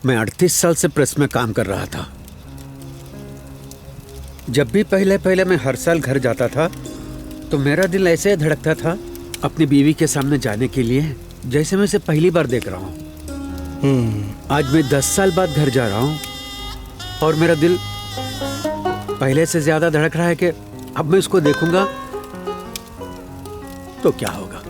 मैं 38 साल से प्रेस में काम कर रहा था। जब भी पहले मैं हर साल घर जाता था तो मेरा दिल ऐसे धड़कता था अपनी बीवी के सामने जाने के लिए, जैसे मैं उसे पहली बार देख रहा हूँ। आज मैं 10 साल बाद घर जा रहा हूँ और मेरा दिल पहले से ज्यादा धड़क रहा है कि अब मैं उसको देखूंगा तो क्या होगा।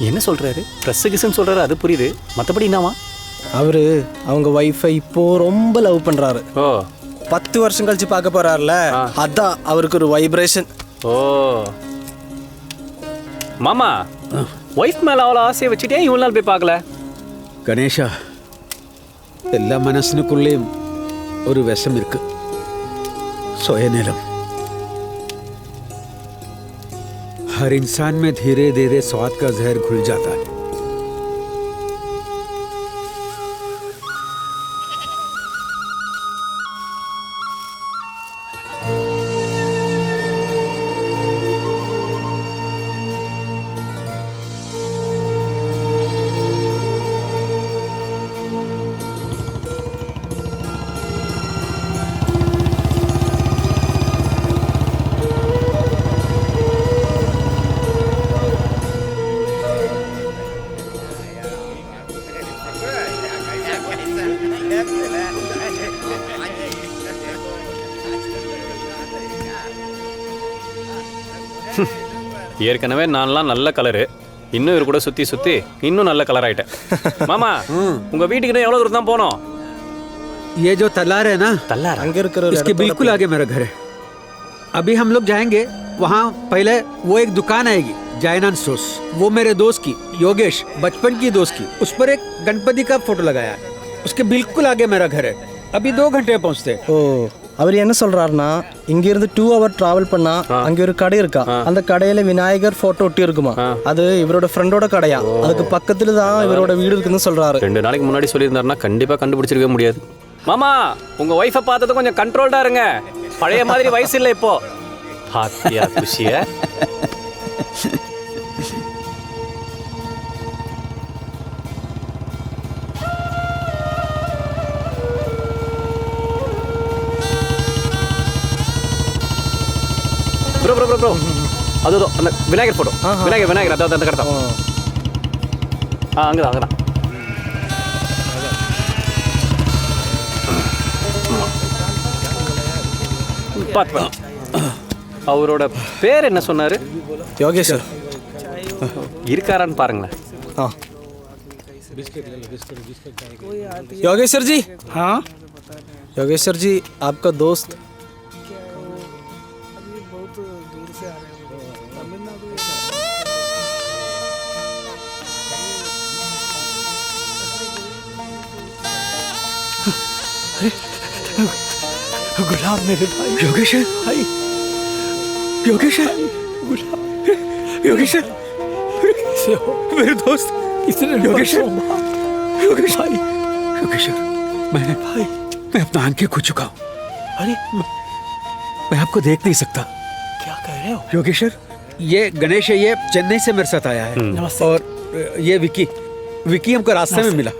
என்ன சொல்றாரு? ட்ரெஸ் கிசன் சொல்றாரு, அது புரியுது. மற்றபடி என்னவா? அவரு அவங்க வைஃபை இப்போ ரொம்ப லவ் பண்றாரு. ஓ, 10 வருஷம் கழிச்சு பார்க்க போறாருல, அதான் அவருக்கு ஒரு வைப்ரேஷன். ஓ மாமா, ஒய்ஃப் மேல அவ்வளோ ஆசையை வச்சுட்டே இவ்வளோ நாள் போய் பார்க்கல? கணேஷா, எல்லா மனசனுக்குள்ளேயும் ஒரு விஷம் இருக்கு, சுயநலம். हर इंसान में धीरे धीरे स्वाद का जहर घुल जाता है। ஏற்கனவே நான்லாம் நல்ல கலரு, இன்னும் இவர் கூட சுற்றி சுற்றி இன்னும் நல்ல கலர் ஆகிட்டேன். மாமா, உங்கள் வீட்டுக்கு எவ்வளோ தூரம் தான் போனோம்? ये जो तलार है ना, தல்லாரா? அங்க இருக்கிற ஒரு इसके बिल्कुल आगे मेरा घर है। अभी हम लोग जाएंगे वहाँ। पहले वो एक दुकान आएगी, जायनान स्टोर्स, वो मेरे दोस्त की, योगेश, बचपन की दोस्त की। उस पर एक गणपति का फोटो लगाया है। उसके बिल्कुल आगे मेरा घर है। अभी 2 घंटे में पहुँचते। ஓ, அவர் என்ன சொல்றாருன்னா, இங்க இருந்து 2 hour டிராவல் பண்ணா அங்க ஒரு கடை இருக்கா, அந்த கடையில விநாயகர் போட்டோ ஒட்டி இருக்குமா, அது இவரோட ஃப்ரெண்டோட கடையா, அதுக்கு பக்கத்துல தான் இவரோட வீடு இருக்குன்னு சொல்றாரு. 2 நாளைக்கு முன்னாடி சொல்லியிருந்தாருன்னா கண்டிப்பாக கண்டுபிடிச்சிருக்கவே முடியாது. மாமா, உங்க ஒய்ஃபை பார்த்தது கொஞ்சம் கண்ட்ரோல்டா இருங்க. பழைய மாதிரி வயசு இல்லை இப்போ. ஹாப்பியா குஷிய? ப்ரோ ப்ரோ ப்ரோ ப்ரோ, அது அந்த விநாயகர் போட்டோ. விநாயகர் அதாவது அந்த கடை தான். அங்கதான் அங்கதான். அவரோட பேர் என்ன சொன்னாரு? யோகேஷர் இருக்காரான்னு பாருங்களேன். योगेश्वर जी, हाँ योगेश्वर जी, आपका दोस्त गुलाम मेरे भाई। योगेश्वर भाई, योगेश्वर, गुलाम, योगेश्वर मेरे दोस्त, योगेश्वर, योगेश्वर, योगेश्वर, मैंने भाई, मैं अपना आंखें खो चुका हूँ। अरे मैं आपको देख नहीं सकता। क्या कह रहे हो? योगेश्वर, ये गणेश है, ये चेन्नई से मेरे साथ आया है। और ये विकी हमको रास्ते में मिला।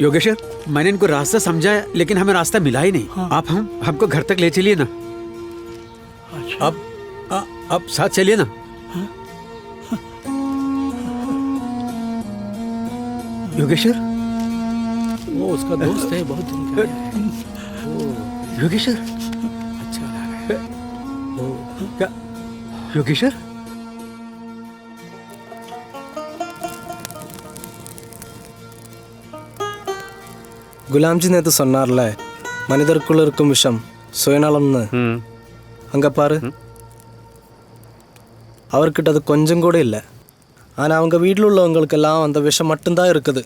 योगेश्वर, मैंने इनको रास्ता समझा है लेकिन हमें रास्ता मिला ही नहीं। आप हमको घर तक ले चलिए ना। अब साथ चलिए ना। योगेश्वर, वो उसका दोस्त है, बहुत दिन का है। योगेश्वर, अच्छा लगा है। क्या योगेश्वर? குலாம்ஜி நேத்து சொன்னார்ல, மனிதருக்குள்ள இருக்கும் விஷம் சுயநலம்னு. அங்க பாரு, அவர்கிட்ட அது கொஞ்சம் கூட இல்லை. ஆனால் அவங்க வீட்டில் உள்ளவங்களுக்கெல்லாம் அந்த விஷம் மட்டும்தான் இருக்குது.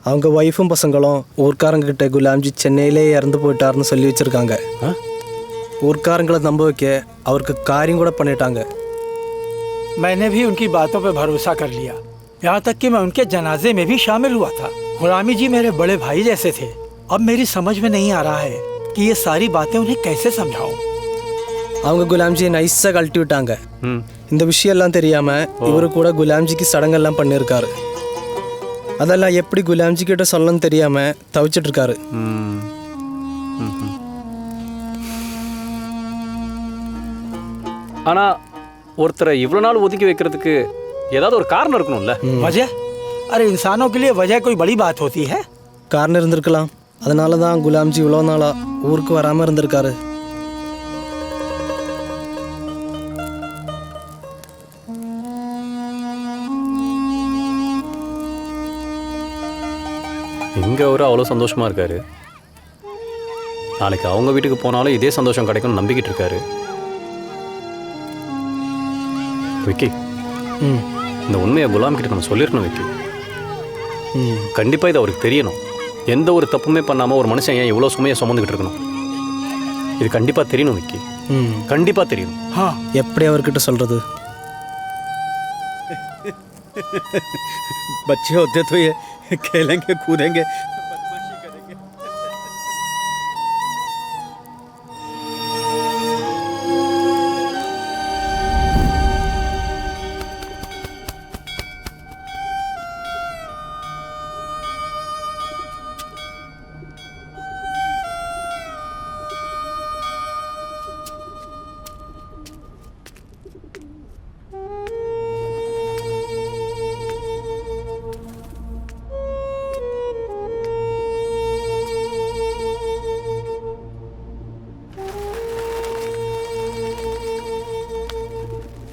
அவங்க ஒய்ஃபும் பசங்களும் ஊர்க்காரங்கிட்ட குலாம்ஜி சென்னையிலே இறந்து போயிட்டாருன்னு சொல்லி வச்சுருக்காங்க. ஊர்க்காரங்களை நம்ப வைக்க அவருக்கு காரியம் கூட பண்ணிட்டாங்க. मैंने भी उनकी बातों पर भरोसा कर लिया, यहाँ तक कि मैं उनके जनाजे में भी शामिल हुआ था। गुलामी जी मेरे बड़े भाई जैसे थे। अब मेरी समझ में नहीं आ रहा है कि ये सारी बातें उन्हें कैसे समझाऊं। அவங்க குலாம்ஜியை நைஸாக கழட்டி விட்டாங்க. இந்த விஷயம் எல்லாம் தெரியாம இவரு கூட குலாம்ஜிக்கு சடங்கெல்லாம் பண்ணியிருக்காரு. அதெல்லாம் எப்படி குலாம்ஜி கிட்ட சொல்லணும்னு தெரியாம தவிச்சிட்டு இருக்காரு. ஆனா ஒருத்தரை இவ்வளவு நாள் ஒதுக்கி வைக்கிறதுக்கு ஏதாவது ஒரு காரணம் இருக்கணும்ல. वजह? अरे इंसानों के लिए वजह कोई बड़ी बात होती है. காரணம் இருந்திருக்கலாம். அதனால தான் குலாம்ஜி இவ்வளோ நாளா ஊருக்கு வராமல் இருந்திருக்காரு. இங்க அவரு அவ்வளோ சந்தோஷமா இருக்காரு. நாளைக்கு அவங்க வீட்டுக்கு போனாலும் இதே சந்தோஷம் கிடைக்கும்னு நம்பிக்கிட்டு இருக்காரு. விக்கி, இந்த உண்மையை குலாம் கிட்ட நம்ம சொல்லிடணும் விக்கி. கண்டிப்பா இது அவருக்கு தெரியணும். எந்த ஒரு தப்புமே பண்ணாம ஒரு மனுஷன் ஏன் இவ்வளோ சுமையை சுமந்துக்கிட்டு இருக்கணும், இது கண்டிப்பா தெரியணும் விக்கி. கண்டிப்பா தெரியணும். எப்படி அவர்கிட்ட சொல்றது? बच्चे होते तो ये खेलेंगे कूदेंगे.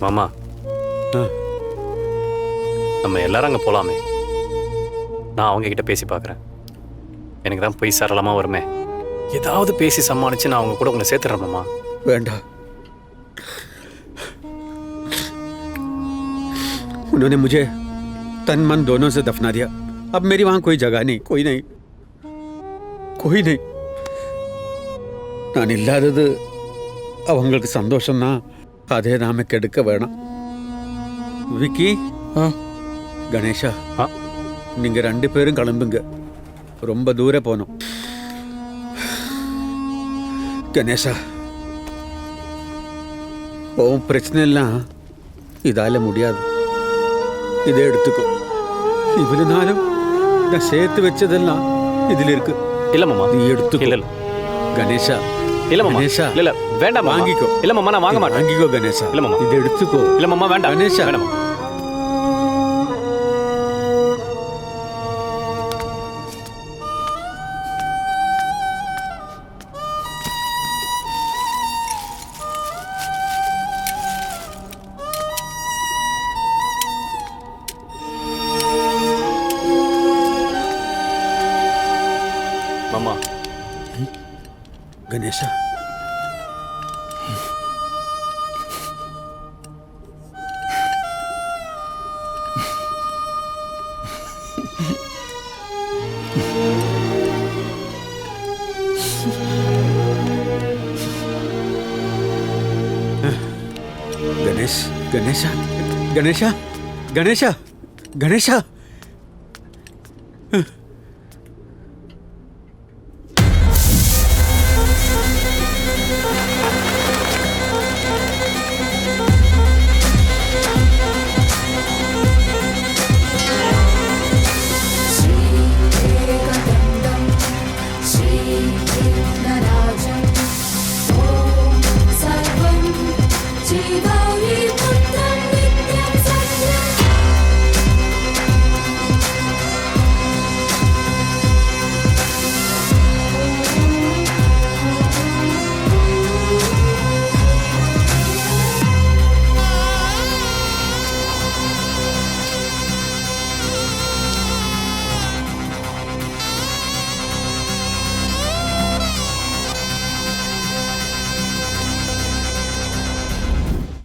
மாமா, நம்ம எல்லாரும் அங்கே போகலாமே. நான் அவங்க கிட்ட பேசி பார்க்குறேன். எனக்கு தான் போய் சரளமாக வருமே. ஏதாவது பேசி சமாளித்து நான் அவங்க கூட உங்களை சேர்த்துறேன் மாமா. வேண்டாம். उन्होंने मुझे तन मन दोनों से दफना दिया. अब मेरी वहां कोई जगह नहीं, कोई नहीं, कोई नहीं. நான் இல்லாதது அவங்களுக்கு சந்தோஷம்னா அதே நாம கெடுக்க வேணாம். விக்கி, கணேஷா, நீங்க 2 பேரும் கிளம்புங்க. ரொம்ப தூரம் போனோம். கணேஷா, உன் பிரச்சனை எல்லாம் இதால முடியாது. இதை எடுத்துக்கோ. இவ்வளவு நாளும் நான் சேர்த்து வச்சதெல்லாம் இதுல இருக்கு. இல்ல மாமா, நீ எடுத்துக்கோ. இல்ல கணேஷா, இல்ல மாமா, கணேஷா, இல்ல வேண்டாம், வாங்கிக்கோ. இல்ல மாமா, நான் வாங்க மாட்டேன். வாங்கிக்கோ கணேஷா. இல்ல மாமா, இதை எடுத்துக்கோ. இல்ல மாமா, வேண்டாம் கணேஷா. வேண்டாம். மாமா, கணேஷா, गणेश, गणेशा, गणेशा, गणेशा, गणेशा.